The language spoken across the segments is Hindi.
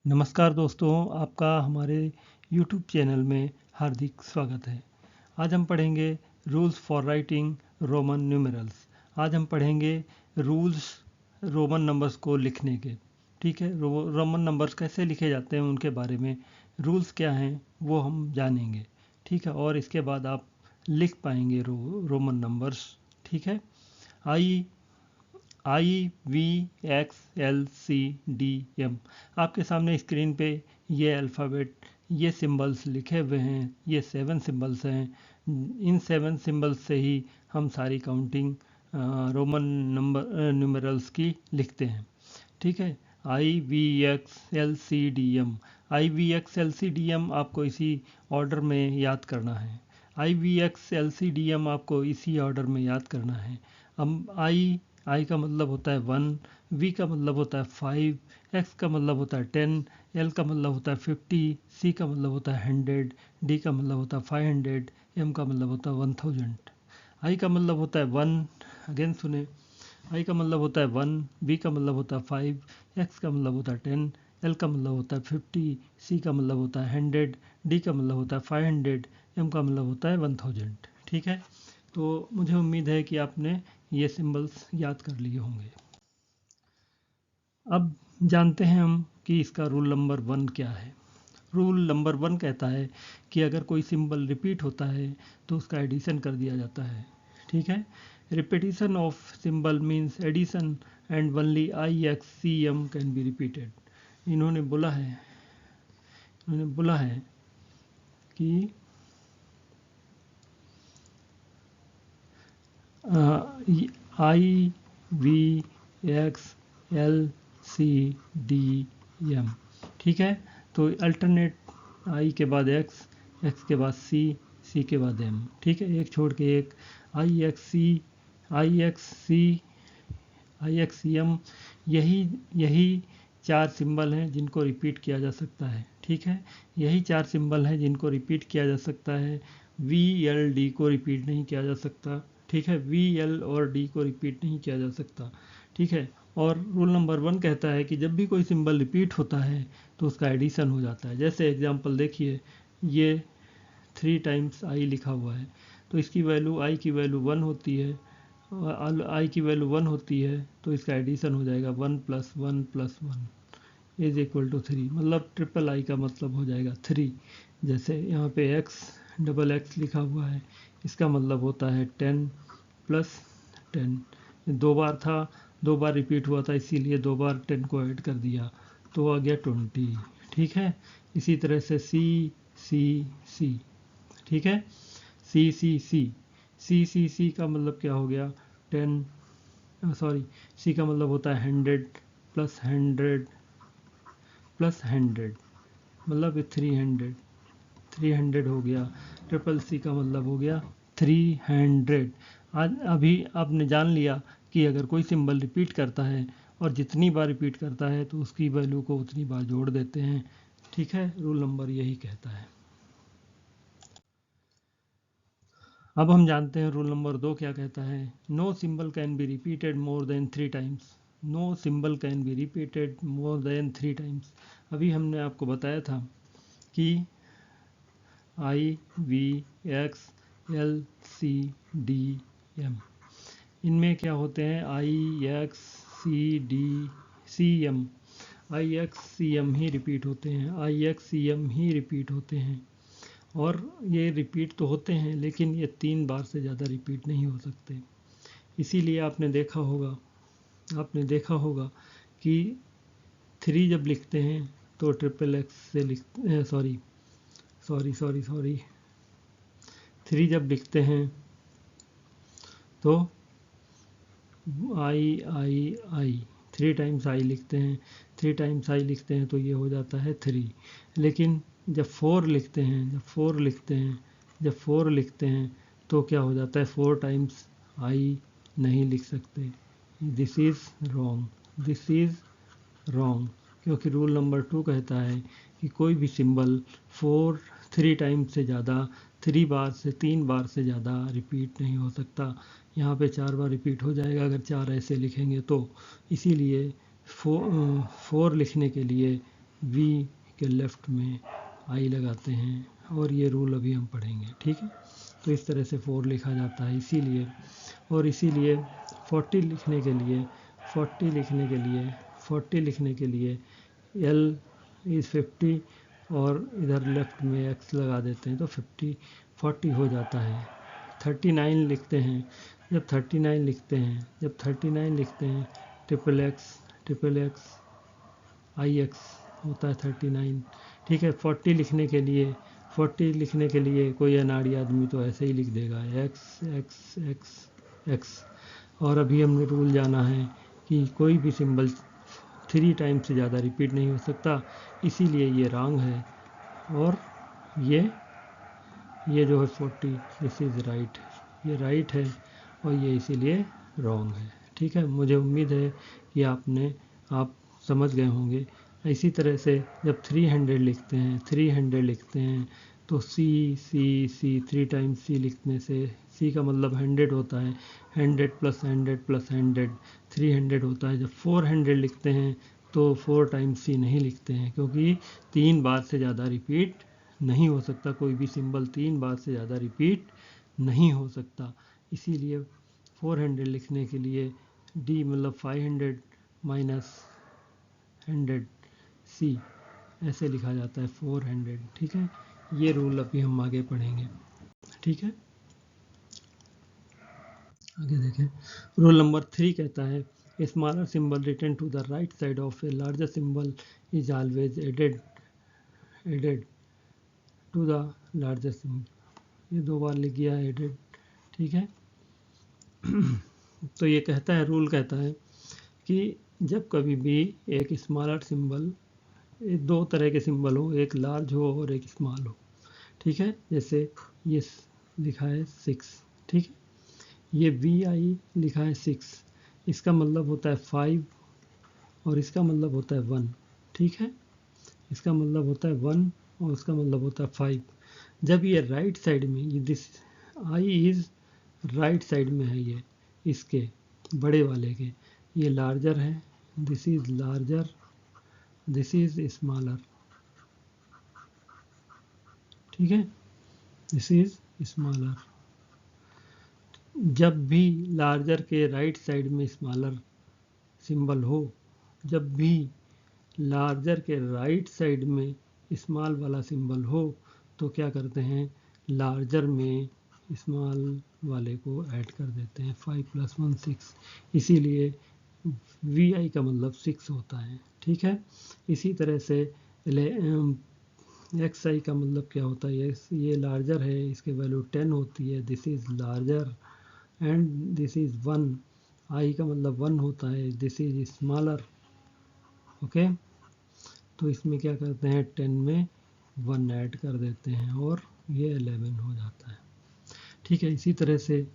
नमस्कार दोस्तों, आपका हमारे YouTube चैनल में हार्दिक स्वागत है। आज हम पढ़ेंगे rules for writing Roman numerals. आज हम पढ़ेंगे रूल्स रोमन नंबर्स को लिखने के। ठीक है, रोमन नंबर्स कैसे लिखे जाते हैं उनके बारे में रूल्स क्या हैं वो हम जानेंगे। ठीक है, और इसके बाद आप लिख पाएंगे रोमन नंबर्स। ठीक है, IVXLCDM आपके सामने स्क्रीन पे ये अल्फ़ाबेट, ये सिंबल्स लिखे हुए हैं। ये 7 सिंबल्स हैं। इन 7 सिंबल्स से ही हम सारी काउंटिंग रोमन नंबर न्यूमेरल्स की लिखते हैं। ठीक है, IVXLCDM IVXLCDM आपको इसी ऑर्डर में याद करना है। IVXLCDM आपको इसी ऑर्डर में याद करना है। अब आई का मतलब होता है 1, वी का मतलब होता है 5, एक्स का मतलब होता है 10, एल का मतलब होता है 50, सी का मतलब होता है 100, डी का मतलब होता है 500, एम का मतलब होता है 1000। आई का मतलब होता है 1, अगेन सुने। आई का मतलब होता है 1, बी का मतलब होता है 5, एक्स का मतलब होता है 10, एल का मतलब होता है 50, सी का मतलब होता है 100, डी का मतलब होता है 500, एम का मतलब होता है 1000। ठीक है, तो मुझे उम्मीद है कि आपने ये सिंबल्स याद कर लिए होंगे। अब जानते हैं हम कि इसका रूल नंबर 1 क्या है। रूल नंबर 1 कहता है कि अगर कोई सिंबल रिपीट होता है तो उसका एडिशन कर दिया जाता है। ठीक है, repetition of symbol means addition and only IXCM can be repeated. इन्होंने बोला है कि IVXLCDM। ठीक है, तो अल्टरनेट आई के बाद एक्स, एक्स के बाद सी, सी के बाद एम। ठीक है, एक छोड़ के एक IXCM। यही 4 सिंबल हैं जिनको रिपीट किया जा सकता है। ठीक है, यही 4 सिंबल हैं जिनको रिपीट किया जा सकता है। VLD को रिपीट नहीं किया जा सकता। ठीक है, VL और D को रिपीट नहीं किया जा सकता। ठीक है, और रूल नंबर 1 कहता है कि जब भी कोई सिंबल रिपीट होता है तो उसका एडिशन हो जाता है। जैसे एग्जांपल देखिए, ये 3 टाइम्स आई लिखा हुआ है, तो इसकी वैल्यू आई की वैल्यू 1 होती है। आई की वैल्यू 1 होती है तो इसका एडिशन हो जाएगा 1 + 1 + 1 इज इक्वल टू 3। मतलब ट्रिपल आई का मतलब हो जाएगा 3। जैसे यहाँ पे एक्स, डबल एक्स लिखा हुआ है, इसका मतलब होता है 10 + 10। 2 बार था, 2 बार रिपीट हुआ था, इसीलिए 2 बार 10 को ऐड कर दिया तो आ गया 20। ठीक है, इसी तरह से सी सी सी। ठीक है, सी सी सी सी सी सी का मतलब क्या हो गया 10, सॉरी, सी का मतलब होता है 100 + 100 + 100, मतलब 300। 300 हो गया। ट्रिपल सी का मतलब हो गया 300। आज अभी आपने जान लिया कि अगर कोई सिंबल रिपीट करता है और जितनी बार रिपीट करता है तो उसकी वैल्यू को उतनी बार जोड़ देते हैं। ठीक है, रूल नंबर यही कहता है। अब हम जानते हैं रूल नंबर 2 क्या कहता है। No symbol can be repeated more than 3 times. No symbol can be repeated more than 3 times. अभी हमने आपको बताया था कि IVXLCDM इनमें क्या होते हैं, IXCM ही रिपीट होते हैं, IXCM ही रिपीट होते हैं। और ये रिपीट तो होते हैं लेकिन ये 3 बार से ज़्यादा रिपीट नहीं हो सकते। इसीलिए आपने देखा होगा कि 3 जब लिखते हैं तो ट्रिपल एक्स से लिखते, सॉरी सॉरी सॉरी सॉरी 3 जब लिखते हैं तो आई 3 टाइम्स आई लिखते हैं। 3 टाइम्स आई लिखते हैं तो ये हो जाता है 3। लेकिन जब 4 लिखते हैं, जब 4 लिखते हैं तो क्या हो जाता है, 4 टाइम्स आई नहीं लिख सकते। This is wrong, this is wrong, क्योंकि रूल नंबर 2 कहता है कि कोई भी सिंबल 3 टाइम्स से ज़्यादा, 3 बार से ज़्यादा रिपीट नहीं हो सकता। यहाँ पे 4 बार रिपीट हो जाएगा अगर 4 ऐसे लिखेंगे तो। इसीलिए 4 लिखने के लिए वी के लेफ्ट में आई लगाते हैं और ये रूल अभी हम पढ़ेंगे, ठीक है। तो इस तरह से 4 लिखा जाता है, इसीलिए 40 लिखने के लिए 40 लिखने के लिए L इज़ 50 और इधर लेफ्ट में x लगा देते हैं तो 40 हो जाता है। 39 लिखते हैं, जब 39 लिखते हैं ट्रिपल एक्स आई एक्स होता है 39, ठीक है। 40 लिखने के लिए कोई अनाड़ी आदमी तो ऐसे ही लिख देगा एक्स एक्स एक्स एक्स। और अभी हमने रूल जाना है कि कोई भी सिंबल 3 टाइम्स से ज़्यादा रिपीट नहीं हो सकता, इसीलिए ये रॉन्ग है। और ये जो है 40 दिस इज़ राइट, ये राइट है और ये इसीलिए रॉन्ग है, ठीक है। मुझे उम्मीद है कि आप समझ गए होंगे। इसी तरह से जब 300 लिखते हैं तो सी 3 टाइम्स सी लिखने से सी का मतलब 100 होता है, 100 प्लस 100 प्लस 100 300 होता है। जब 400 लिखते हैं तो 4 टाइम्स सी नहीं लिखते हैं, क्योंकि 3 बार से ज़्यादा रिपीट नहीं हो सकता, कोई भी सिंबल 3 बार से ज़्यादा रिपीट नहीं हो सकता। इसीलिए 400 लिखने के लिए डी मतलब 500 माइनस 100 सी ऐसे लिखा जाता है 400, ठीक है। ये रूल अभी हम आगे पढ़ेंगे, ठीक है। आगे देखें, रूल नंबर 3 कहता है a smaller symbol written to the right side of a larger symbol is always added to the larger symbol. ये 2 बार लिख गया एडेड, ठीक है। तो ये कहता है, रूल कहता है कि जब कभी भी एक स्मॉलर सिंबल, 2 तरह के सिंबल हो, एक लार्ज हो और एक स्मॉल हो, ठीक है। जैसे ये लिखा है 6, ठीक है। ये VI लिखा है 6, इसका मतलब होता है 5 और इसका मतलब होता है 1, ठीक है। इसका मतलब होता है 1 और इसका मतलब होता है 5। जब ये राइट साइड में, ये this I is right side में है, ये इसके बड़े वाले के, ये लार्जर है, this is larger, this is smaller, ठीक है, दिस इज़ स्मॉलर। जब भी लार्जर के राइट साइड में स्मॉलर सिंबल हो, जब भी लार्जर के राइट साइड में स्मॉल वाला सिंबल हो, तो क्या करते हैं, लार्जर में स्मॉल वाले को ऐड कर देते हैं। 5 + 1 6, इसीलिए VI का मतलब 6 होता है, ठीक है। इसी तरह से XI का मतलब क्या होता है, ये लार्जर है, इसके वैल्यू 10 होती है, this is larger and this is 1। आई का मतलब 1 होता है, दिस इज स्मॉलर, ओके। तो इसमें क्या करते हैं, 10 में 1 ऐड कर देते हैं और ये 11 हो जाता है, ठीक है। इसी तरह से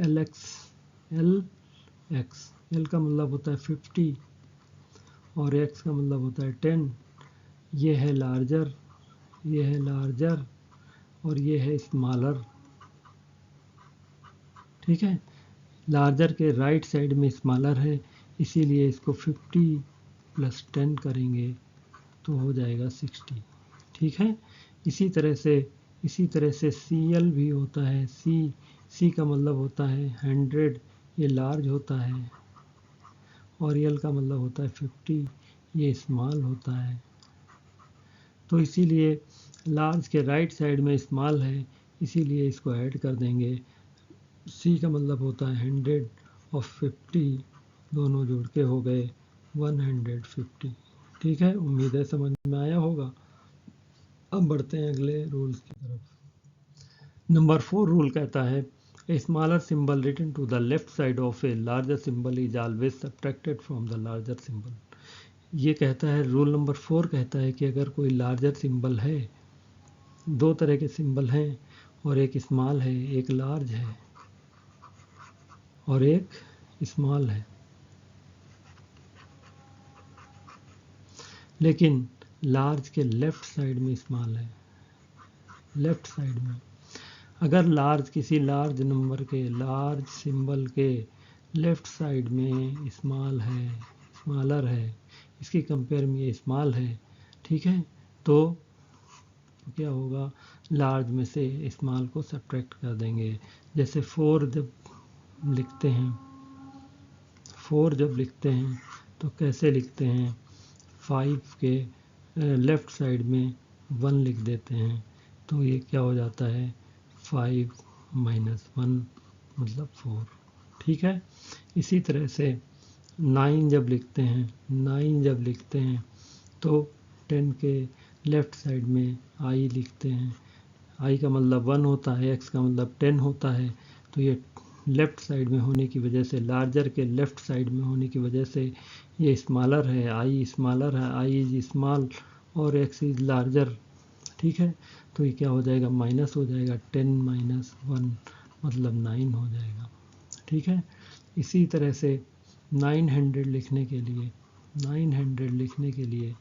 LX L का मतलब होता है 50 और X का मतलब होता है 10। ये है लार्जर और ये है स्मॉलर, ठीक है। लार्जर के राइट साइड में स्मॉलर है, इसीलिए इसको 50 + 10 करेंगे तो हो जाएगा 60, ठीक है। इसी तरह से CL भी होता है, C का मतलब होता है 100, ये लार्ज होता है, और L का मतलब होता है 50, ये स्मॉल होता है। तो इसीलिए लार्ज के राइट साइड में स्मॉल है, इसीलिए इसको ऐड कर देंगे। C का मतलब होता है 100 और 50, दोनों जोड़ के हो गए 150, ठीक है। उम्मीद है समझ में आया होगा। अब बढ़ते हैं अगले रूल्स की तरफ। नंबर 4 रूल कहता है a smaller symbol written to the left side of a larger symbol is always subtracted from the larger symbol. ये कहता है, रूल नंबर 4 कहता है कि अगर कोई लार्जर सिंबल है, 2 तरह के सिंबल हैं और एक स्मॉल है, एक लार्ज है और एक स्मॉल है, लेकिन लार्ज के लेफ्ट साइड में स्मॉल है, लेफ्ट साइड में। अगर किसी लार्ज नंबर के, लार्ज सिंबल के लेफ्ट साइड में स्मॉलर है, इसकी कंपेयर में ये स्मॉल है, ठीक है। तो क्या होगा, लार्ज में से स्मॉल को सब्ट्रैक्ट कर देंगे। जैसे 4 जब लिखते हैं, 4 जब लिखते हैं तो कैसे लिखते हैं, 5 के लेफ्ट साइड में 1 लिख देते हैं, तो ये क्या हो जाता है, 5 माइनस 1 मतलब 4। ठीक है। इसी तरह से 9 जब लिखते हैं, 9 जब लिखते हैं तो 10 के लेफ्ट साइड में आई लिखते हैं। आई का मतलब 1 होता है, एक्स का मतलब 10 होता है, तो ये लेफ्ट साइड में होने की वजह से, लार्जर के लेफ्ट साइड में होने की वजह से ये स्मॉलर है, आई स्मॉलर है, आई इज स्मॉल और एक्स इज लार्जर। ठीक है। तो ये क्या हो जाएगा, माइनस हो जाएगा, 10 माइनस 1 मतलब 9 हो जाएगा। ठीक है। इसी तरह से 900 लिखने के लिए, 900 लिखने के लिए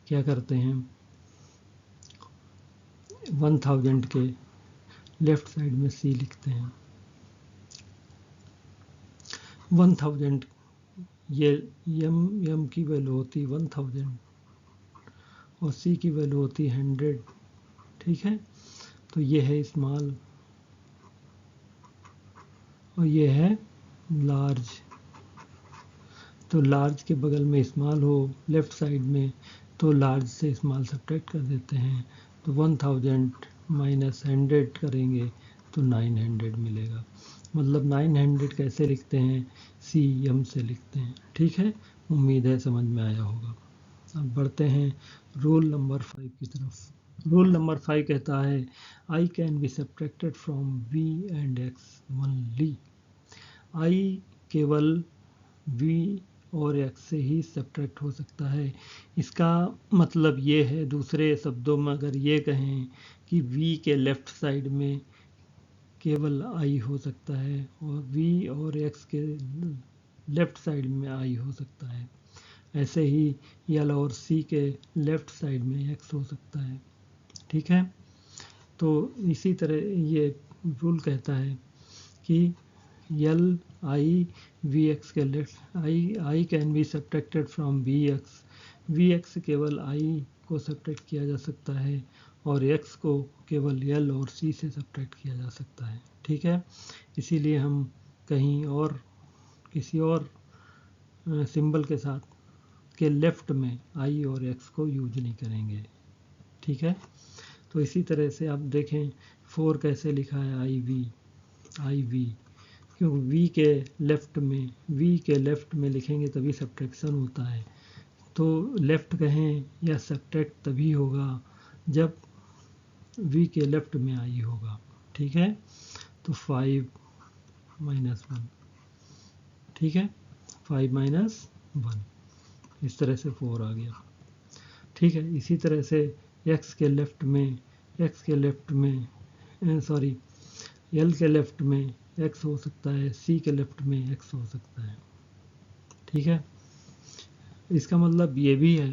क्या करते हैं, 1000 के लेफ्ट साइड में सी लिखते हैं। 1000 ये यम की वैल्यू होती 1000 और सी की वैल्यू होती 100। ठीक है। तो ये है स्मॉल और ये है लार्ज। तो लार्ज के बगल में स्मॉल हो लेफ्ट साइड में, तो लार्ज से स्मॉल सब्ट्रैक्ट कर देते हैं। तो 1000 माइनस 100 करेंगे तो 900 मिलेगा। मतलब 900 कैसे लिखते हैं, सी एम से लिखते हैं। ठीक है। उम्मीद है समझ में आया होगा। अब बढ़ते हैं रूल नंबर 5 की तरफ। रूल नंबर 5 कहता है I can be subtracted from V and X only. I केवल वी और एक्स से ही सब्ट्रैक्ट हो सकता है। इसका मतलब ये है, दूसरे शब्दों में अगर ये कहें कि वी के लेफ्ट साइड में केवल आई हो सकता है और वी और एक्स के लेफ्ट साइड में आई हो सकता है, ऐसे ही यल और सी के लेफ्ट साइड में एक्स हो सकता है। ठीक है। तो इसी तरह ये रूल कहता है कि यल आई वी एक्स के left, I can be subtracted from V X. V X केवल आई को सब्ट्रैक्ट किया जा सकता है और एक्स को केवल यल और सी से सब्ट्रैक्ट किया जा सकता है। ठीक है। इसीलिए हम कहीं और किसी और सिंबल के साथ के लेफ्ट में आई और एक्स को यूज नहीं करेंगे। ठीक है। तो इसी तरह से आप देखें 4 कैसे लिखा है, आई वी, क्योंकि वी के लेफ्ट में लिखेंगे तभी सब्ट्रैक्शन होता है। तो लेफ्ट कहें या सब्ट्रैक्ट तभी होगा जब वी के लेफ्ट में आई होगा। ठीक है। तो 5 माइनस 1, ठीक है, 5 माइनस 1, इस तरह से 4 आ गया। ठीक है। इसी तरह से एक्स के लेफ्ट में सॉरी एल के लेफ्ट में एक्स हो सकता है, सी के लेफ्ट में एक्स हो सकता है। ठीक है। इसका मतलब ये भी है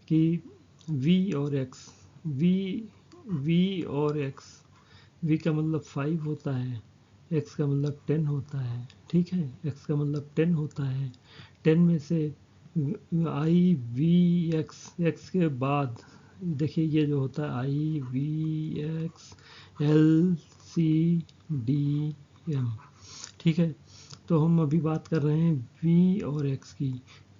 कि वी और एक्स, वी और एक्स, वी का मतलब 5 होता है, एक्स का मतलब 10 होता है। ठीक है। एक्स का मतलब 10 होता है, 10 में से आई वी एक्स के बाद देखिए ये जो होता है I V X L C D M. ठीक है। तो हम अभी बात कर रहे हैं वी और एक्स की,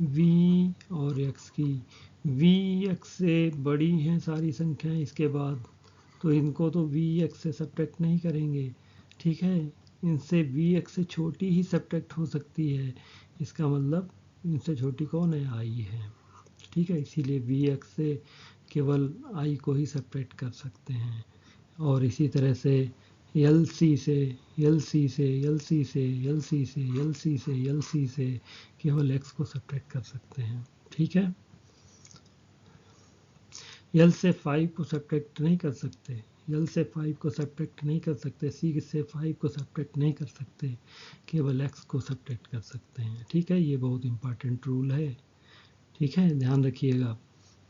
वी और एक्स की। वी एक्स से बड़ी हैं सारी संख्याएं इसके बाद, तो इनको तो वी एक्स से सब्ट्रैक्ट नहीं करेंगे। ठीक है। इनसे वी एक्स से छोटी ही सब्ट्रैक्ट हो सकती है, इसका मतलब इनसे छोटी कौन है, आई है। ठीक है। इसीलिए वी एक्स से केवल आई को ही सब्ट्रैक्ट कर सकते हैं। और इसी तरह से एल सी से केवल एक्स को सब्ट्रैक्ट कर सकते हैं। ठीक है। एल से 5 को सब्ट्रैक्ट नहीं कर सकते, एल से 5 को सब्ट्रैक्ट नहीं कर सकते, सी से 5 को सब्ट्रैक्ट नहीं कर सकते, केवल एक्स को सब्ट्रैक्ट कर सकते हैं। ठीक है। ये बहुत इंपॉर्टेंट रूल है। ठीक है। ध्यान रखिएगा।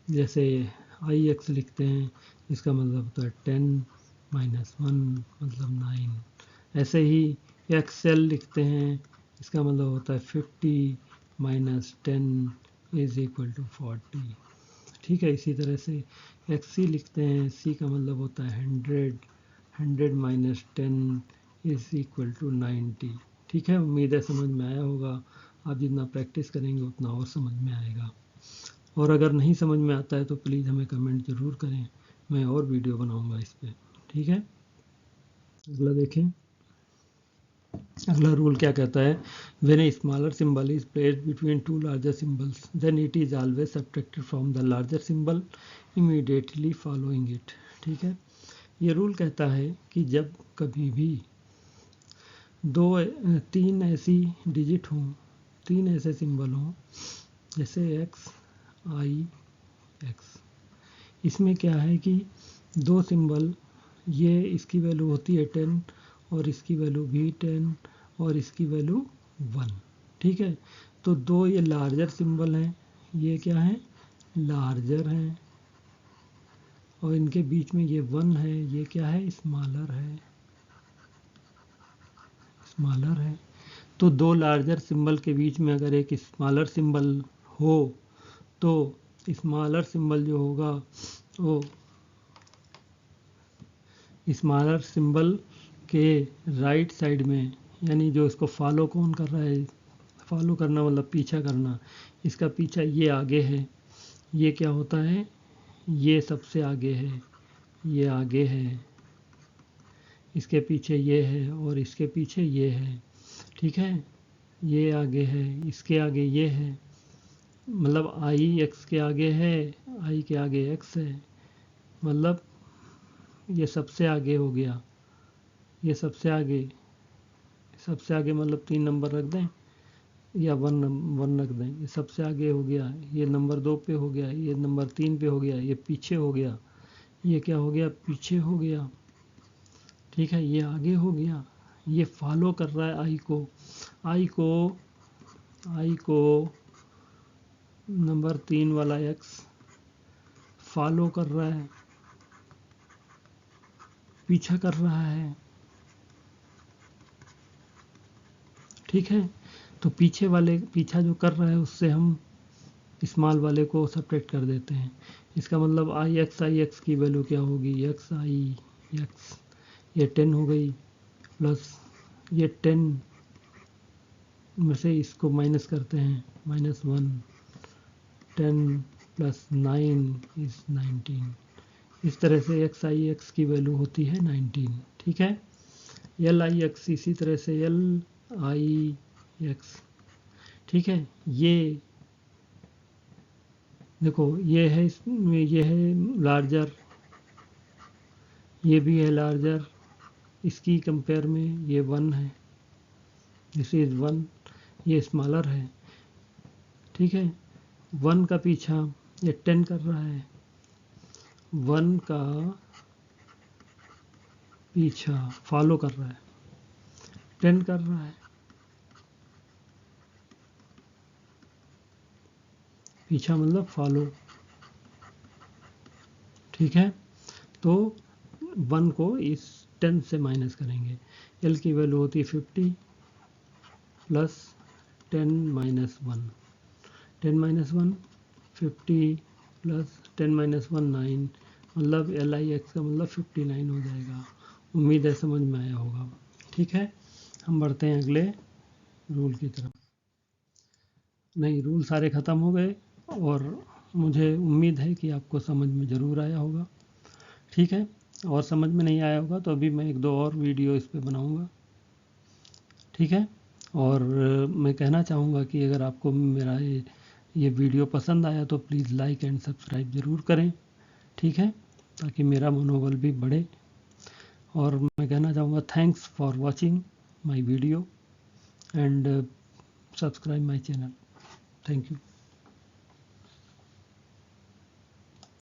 जैसे आई एक्स लिखते हैं, इसका मतलब होता है 10 माइनस 1 मतलब 9। ऐसे ही एक्स एल लिखते हैं, इसका मतलब होता है 50 माइनस 10 इज इक्वल टू 40। ठीक है। इसी तरह से XC लिखते हैं, C का मतलब होता है 100, 100 माइनस 10 इज इक्वल टू 90। ठीक है, उम्मीद है समझ में आया होगा। आप जितना प्रैक्टिस करेंगे उतना और समझ में आएगा। और अगर नहीं समझ में आता है तो प्लीज़ हमें कमेंट ज़रूर करें, मैं और वीडियो बनाऊंगा इस पर। ठीक है, अगला देखें। अगला रूल क्या कहता है, when a smaller symbol is placed between two larger symbols then it is always subtracted from the larger symbol immediately following it. ठीक है, ये रूल कहता है कि जब कभी भी तीन ऐसी डिजिट हों, तीन ऐसे सिंबल हों, जैसे x, i, x, इसमें क्या है कि दो सिंबल, ये इसकी वैल्यू होती है 10 और इसकी वैल्यू भी 10 और इसकी वैल्यू 1। ठीक है, तो दो ये लार्जर सिंबल हैं, ये क्या है, लार्जर हैं, और इनके बीच में ये 1 है, ये क्या है, स्मॉलर है, स्मॉलर है। तो दो लार्जर सिंबल के बीच में अगर एक स्मॉलर सिंबल हो तो स्मॉलर सिंबल जो होगा वो स्मॉलर सिंबल के राइट साइड में, यानी जो इसको फॉलो कौन कर रहा है, फॉलो करना मतलब पीछा करना, इसका पीछा ये आगे है, ये क्या होता है, ये सबसे आगे है, ये आगे है, इसके पीछे ये है और इसके पीछे ये है। ठीक है, ये आगे है, इसके आगे ये है, मतलब आई एक्स के आगे है, आई के आगे एक्स है, मतलब ये सबसे आगे हो गया, ये सबसे आगे, सबसे आगे मतलब 3 नंबर रख दें या 1 रख दें, ये सबसे आगे हो गया, ये नंबर 2 पे हो गया, ये नंबर 3 पे हो गया, ये पीछे हो गया, ये क्या हो गया, पीछे हो गया। ठीक है, ये आगे हो गया, ये फॉलो कर रहा है आई को, आई को, आई को नंबर 3 वाला एक्स फॉलो कर रहा है, पीछा कर रहा है। ठीक है, तो पीछे वाले पीछा जो कर रहा है उससे हम स्मॉल वाले को सब्ट्रैक्ट कर देते हैं। इसका मतलब आई एक्स की वैल्यू क्या होगी, एक्स आई एक्स, ये 10 हो गई, प्लस ये 10 में से इसको माइनस करते हैं, -1, 10 प्लस 9 इज 19। इस तरह से एक्स आई एक्स की वैल्यू होती है 19। ठीक है, एल आई एक्स इसी तरह से एल आई एक्स। ठीक है, ये देखो ये है लार्जर, ये भी है लार्जर, इसकी कंपेयर में ये 1 है, दिस इज 1, ये स्मॉलर है। ठीक है, 1 का पीछा ये 10 कर रहा है, 1 का पीछा फॉलो कर रहा है, 10 कर रहा है, पीछा मतलब फॉलो। ठीक है, तो 1 को इस 10 से माइनस करेंगे, एल की वैल्यू होती है 50 plus 10 minus 1, 10 minus 1 50 plus 10 minus 1 9, मतलब एल आई एक्स का मतलब 59 हो जाएगा। उम्मीद है समझ में आया होगा। ठीक है, हम बढ़ते हैं अगले रूल की तरफ। नहीं, रूल सारे ख़त्म हो गए और मुझे उम्मीद है कि आपको समझ में ज़रूर आया होगा। ठीक है, और समझ में नहीं आया होगा तो अभी मैं 1-2 और वीडियो इस पे बनाऊंगा। ठीक है, और मैं कहना चाहूँगा कि अगर आपको मेरा ये वीडियो पसंद आया तो प्लीज़ लाइक एंड सब्सक्राइब ज़रूर करें। ठीक है, ताकि मेरा मनोबल भी बढ़े। और मैं कहना चाहूँगा thanks for watching my video and subscribe my channel. Thank you.